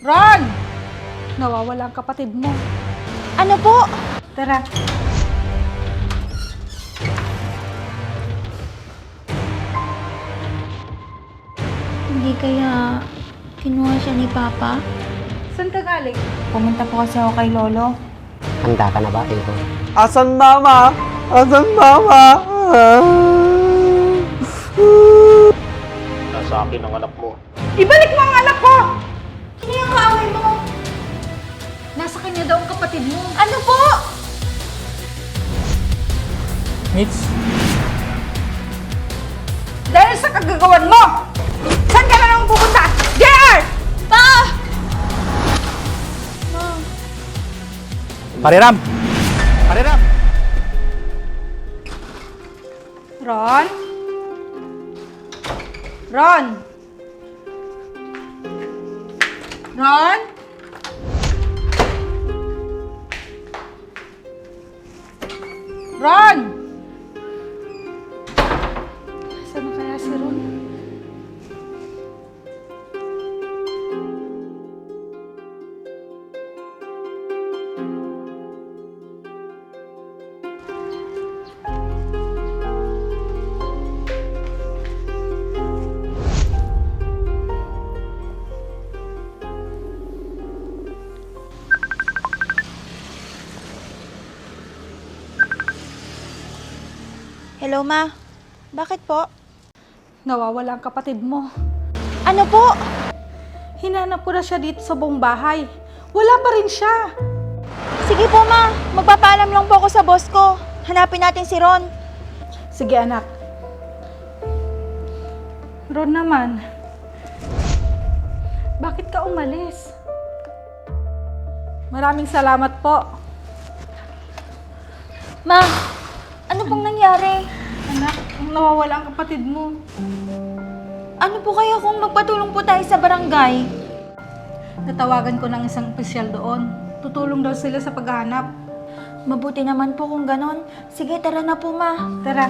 Ron! Nawawala ang kapatid mo. Ano po? Tara. Hindi kaya kinuha siya ni Papa? Saan ka galing? Pumunta po kasi ako kay Lolo. Handa ka na ba, Iho? Asan mama? Asan mama? Nasa akin ang anak mo. Ibalik mo ang anak ko! Ano yung kaaway mo? Nasa kanya daw ang kapatid mo. Ano po? Mitch, Dahil sa kagagawan mo! Saan ka na naman pupunta? JR! Pa! Pariram! Pariram! Ron? Ron? Ron? Ron! Saan na kaya si Ron? Hello, Ma. Bakit po? Nawawala ang kapatid mo. Ano po? Hinanap ko na siya dito sa buong bahay. Wala pa rin siya. Sige po, Ma. Magpapaalam lang po ako sa boss ko. Hanapin natin si Ron. Sige anak. Ron naman. Bakit ka umalis? Maraming salamat po. Ma, ano pong nangyari? Anak, nawawala ang kapatid mo. Ano po kaya kung magpatulong po tayo sa barangay? Natawagan ko ng isang opisyal doon. Tutulong daw sila sa paghahanap. Mabuti naman po kung ganon. Sige, tara na po, Ma. Tara.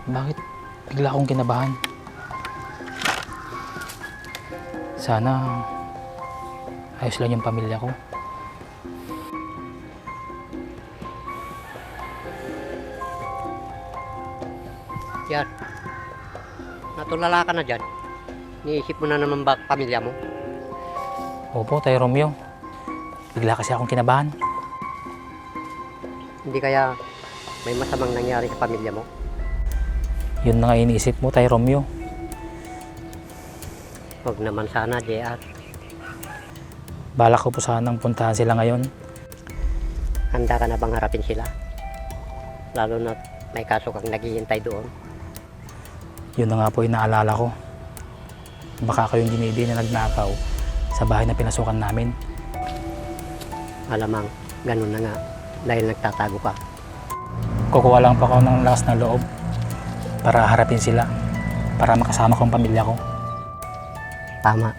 Bakit bigla akong kinabahan? Sana ayos lang yung pamilya ko. Yan. Natulala ka na dyan. Niisip mo na naman ba pamilya mo? Opo, Tayo Romeo. Bigla kasi akong kinabahan. Hindi kaya may masamang nangyari sa pamilya mo? Yun na nga iniisip mo, Tayo Romeo. Huwag naman sana, JR. Balak ko po sanang puntahan sila ngayon. Handa ka na bang harapin sila? Lalo na may kaso kang naghihintay doon. Yun na nga po inaalala ko. Baka kayong dinidi na nagnakaw sa bahay na pinasukan namin. Alamang, ganun na nga. Dahil nagtatago ka. Kukuha lang pa ako ng lakas na loob para harapin sila, para makasama ko ang pamilya ko. Tama.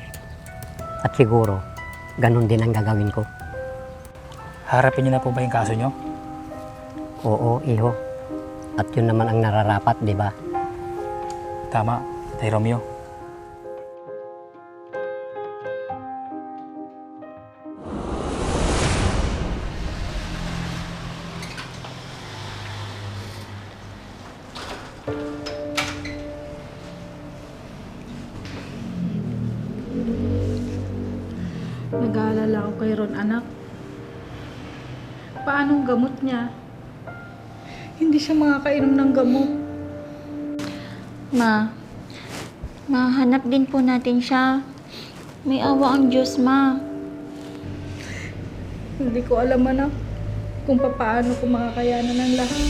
At siguro, ganun din ang gagawin ko. Harapin niyo na po ba yung kaso niyo? Oo, Iho. At yun naman ang nararapat, di ba? Tama, Tayo Romeo. Nag-aalala ako kay Ron, anak. Paano ang gamot niya? Hindi siya makakainom ng gamot. Ma, mahanap din po natin siya. May awa ang Diyos, Ma. Hindi ko alam, anak, kung paano ko makakayanan ng lahat.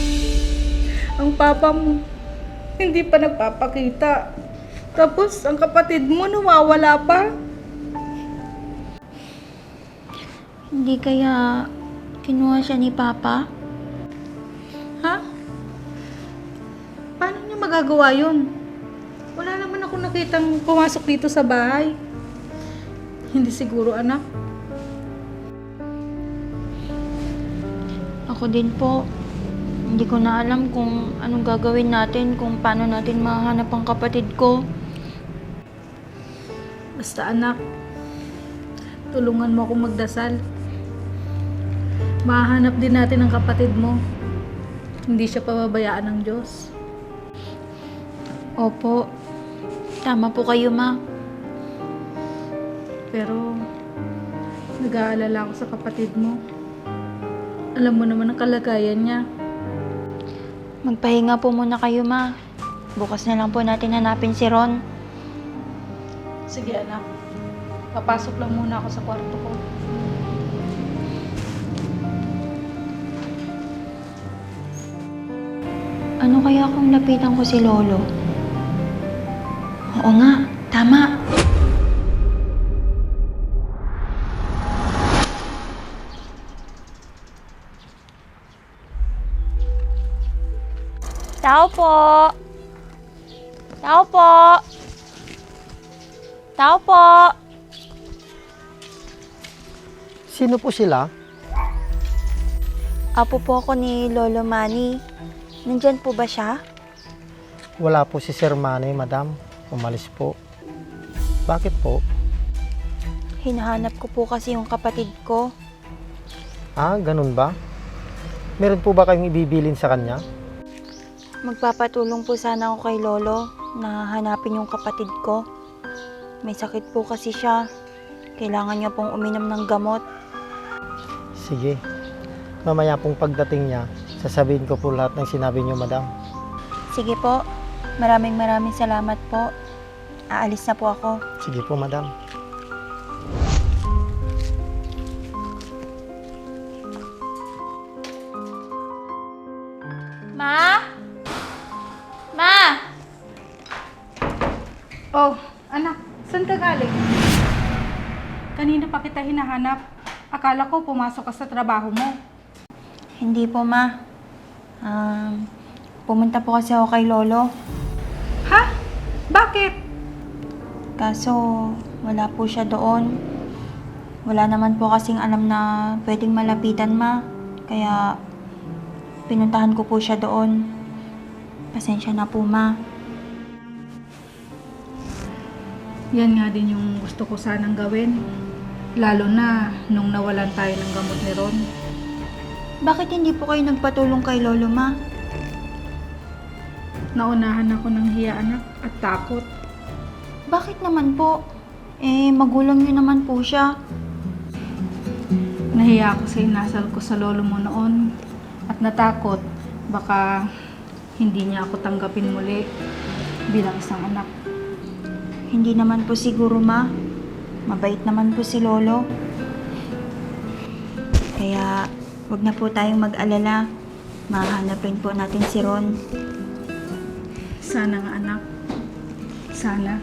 Ang papa mo, hindi pa nagpapakita. Tapos, ang kapatid mo nawawala pa. Hindi kaya kinuha siya ni Papa? Ha? Paano niya magagawa yun? Wala naman ako nakitang pumasok dito sa bahay. Hindi siguro, anak. Ako din po. Hindi ko na alam kung anong gagawin natin, kung paano natin mahanap ang kapatid ko. Basta anak, tulungan mo akong magdasal. Mahanap din natin ang kapatid mo. Hindi siya pababayaan ng Diyos. Opo. Tama po kayo, Ma. Pero, nag-aalala ako sa kapatid mo. Alam mo naman ang kalagayan niya. Magpahinga po muna kayo, Ma. Bukas na lang po natin hanapin si Ron. Sige anak, papasok lang muna ako sa kwarto ko. Ano kaya kung lapitan ko si Lolo? Oo nga, tama. Tao po! Tao po! Tao po! Sino po sila? Apo po ako ni Lolo Manny. Nandyan po ba siya? Wala po si Sir Manny, madam. Umalis po. Bakit po? Hinahanap ko po kasi yung kapatid ko. Ah, ganun ba? Meron po ba kayong ibibilin sa kanya? Magpapatulong po sana ako kay Lolo na hanapin yung kapatid ko. May sakit po kasi siya. Kailangan niya pong uminom ng gamot. Sige. Mamaya pong pagdating niya, sasabihin ko po lahat ng sinabi niyo, madam. Sige po. Maraming salamat po. Aalis na po ako. Sige po, madam. Ma? Ma? Oh, anak, saan ka galing? Kanina pa kita hinahanap. Akala ko pumasok ka sa trabaho mo. Hindi po, Ma. Pumunta po kasi ako kay Lolo. Ha? Bakit? Kaso, wala po siya doon. Wala naman po kasing alam na pwedeng malapitan, Ma. Kaya, pinuntahan ko po siya doon. Pasensya na po, Ma. Yan nga din yung gusto ko sanang gawin. Lalo na nung nawalan tayo ng gamot ni Ron. Bakit hindi po kayo nagpatulong kay Lolo, Ma? Naunahan ako ng hiya, anak, at takot. Bakit naman po? Magulang niyo naman po siya. Nahiya ako sa inasal ko sa lolo mo noon. At natakot, baka hindi niya ako tanggapin muli bilang isang anak. Hindi naman po siguro, Ma. Mabait naman po si Lolo. Kaya, wag na po tayong mag-alala. Mahanap rin po natin si Ron. Sana nga, anak. Sana.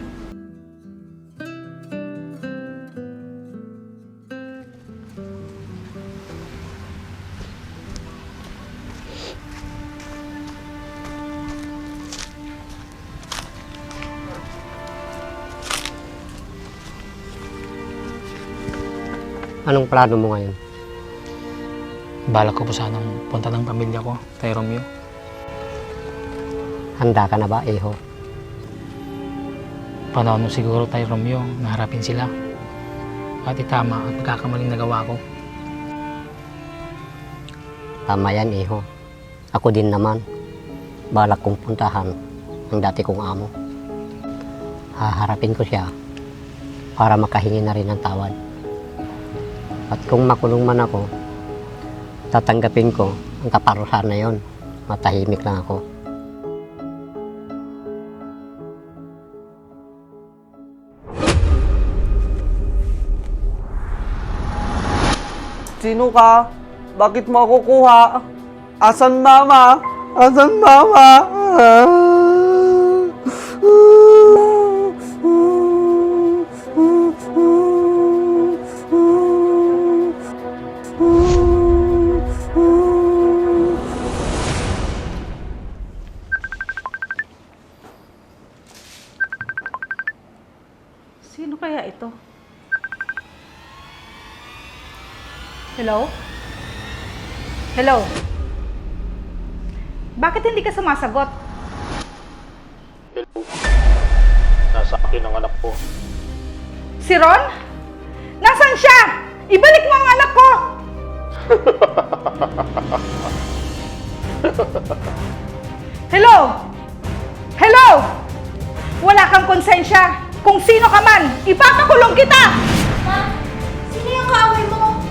Anong plano mo ngayon? Balak ko po sanang punta ng pamilya ko, kay Romeo. Handa ka na ba, Iho? Panahon mo siguro tayo, Romeo, na harapin sila. At itama ang pagkakamaling nagawa ko. Tama yan, Iho. Ako din naman. Balak kong puntahan ang dati kong amo. Haharapin ko siya para makahingi na rin ng tawad. At kung makulong man ako, tatanggapin ko ang kaparusahan na yon. Matahimik lang ako. Sino ka? Bakit mo ako kuha? Asan mama? Asan mama? kaya ito? Hello? Hello? Bakit hindi ka sumasagot? Nasa akin ang anak ko. Si Ron? Nasaan siya? Ibalik mo ang anak ko! Hello? Hello? Wala kang konsensya. Kung sino ka man, ipapakulong kita! Ma, sino yung kaaway mo?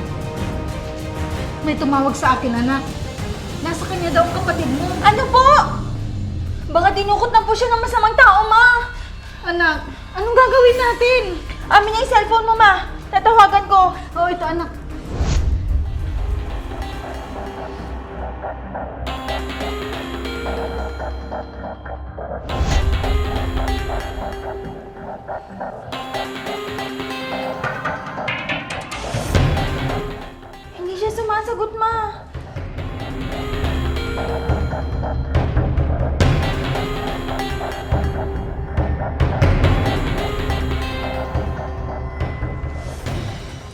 May tumawag sa akin, anak. Nasa kanya daw ang kapatid mo. Ano po? Baka dinukot na po siya ng masamang tao, ma. Anak, anong gagawin natin? Amin na yung cellphone mo, ma. Tatawagan ko. Oh, ito anak. Hindi siya sumasagot, ma.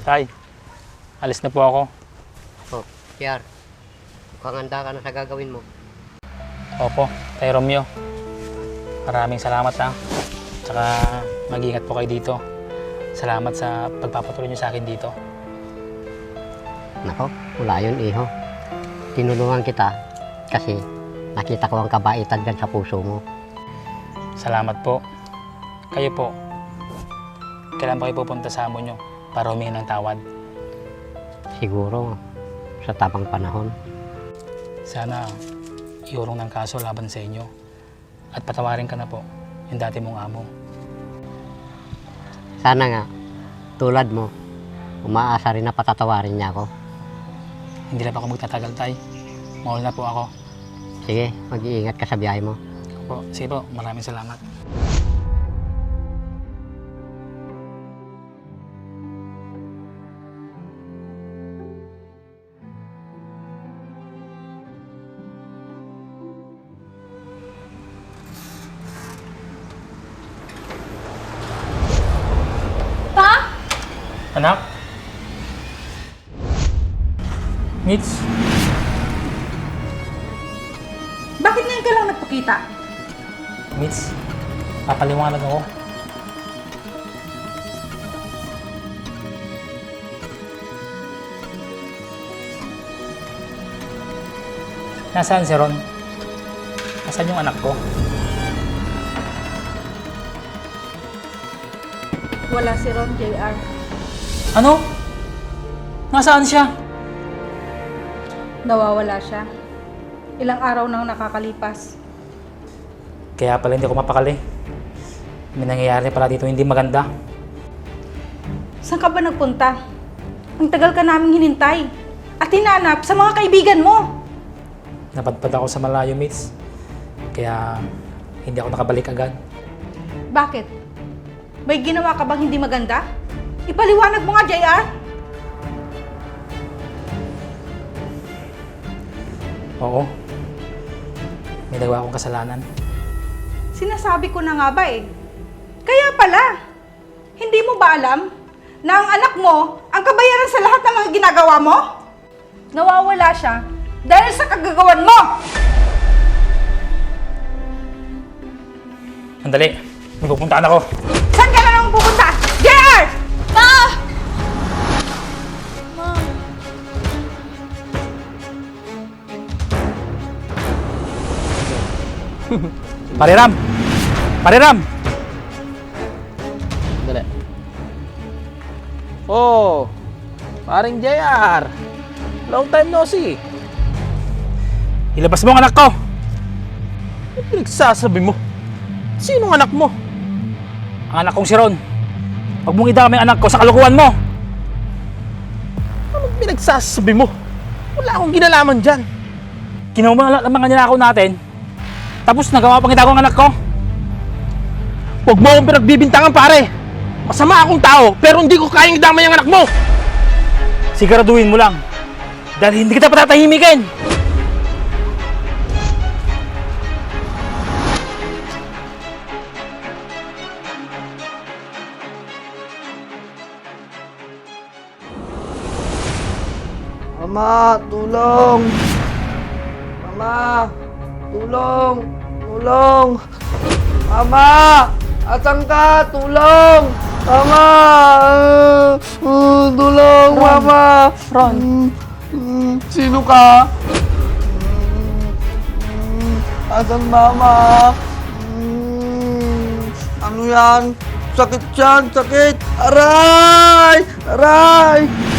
Tay, alis na po ako. Oh, Kiar, mukhang handa ka na sa gagawin mo. Opo, Tay Romeo. Maraming salamat ha. Tsaka mag-ingat po kayo dito. Salamat sa pagpapatuloy niyo sa akin dito. Nako, wala yun, iho. Tinulungan kita kasi nakita ko ang kabaitan dyan sa puso mo. Salamat po. Kayo po. Kailan pa kayo pupunta sa amo nyo para humingi ng tawad? Siguro sa tamang panahon. Sana iurong ng kaso laban sa inyo at patawarin ka na po yung dati mong amo. Sana nga, tulad mo, umaasa rin na patatawarin niya ako. Hindi na pa ako magtatagal, Tay. Maul na po ako. Sige, mag-iingat ka sa biyahe mo. Opo, sige po, maraming salamat. Pa? Anak? Mitch? Bakit ngayon ka lang nagpakita? Mitch? Papaliwanag ako. Nasaan si Ron? Nasaan yung anak ko? Wala si Ron, JR. Ano? Nasaan siya? Nawawala siya. Ilang araw nang nakakalipas. Kaya pala hindi ako mapakali. May nangyayari pala dito hindi maganda. Saan ka ba nagpunta? Ang tagal ka naming hinintay. At hinanap sa mga kaibigan mo. Napadpad ako sa malayo, mates. Kaya hindi ako nakabalik agad. Bakit? May ginawa ka bang hindi maganda? Ipaliwanag mo nga, JR. Oo. May nagawa akong kasalanan. Sinasabi ko na nga ba eh. Kaya pala, hindi mo ba alam na ang anak mo ang kabayaran sa lahat ng mga ginagawa mo? Nawawala siya dahil sa kagagawan mo! Sandali, may pupuntaan ako. Saan ka na naman pupunta? JR! Pa! Ma. Pariram! Pariram! Dali. Oh, paring JR. Long time no see. Ilabas mo ang anak ko! Ano pinagsasabi mo? Sinong anak mo? Ang anak kong si Ron. Huwag mong idama yung anak ko sa kalukuhan mo! Anong pinagsasabi mo? Wala akong ginalaman dyan. Ginawa mo ang mga ninakaw natin. Tapos nagawa pang itago ang anak ko. Huwag mo akong pinagbibintangan, pare. Masama akong tao, pero hindi ko kayang idamay ang anak mo. Siguraduhin mo lang. Dahil hindi kita patatahimikin. Mama, tulong! Mama, tulong! Tulong! Mama! Asan ka? Tulong! Mama! Tulong, Mama! Ron, Sino ka? Asan Mama? Ano yan? Sakit yan, sakit! Aray! Aray!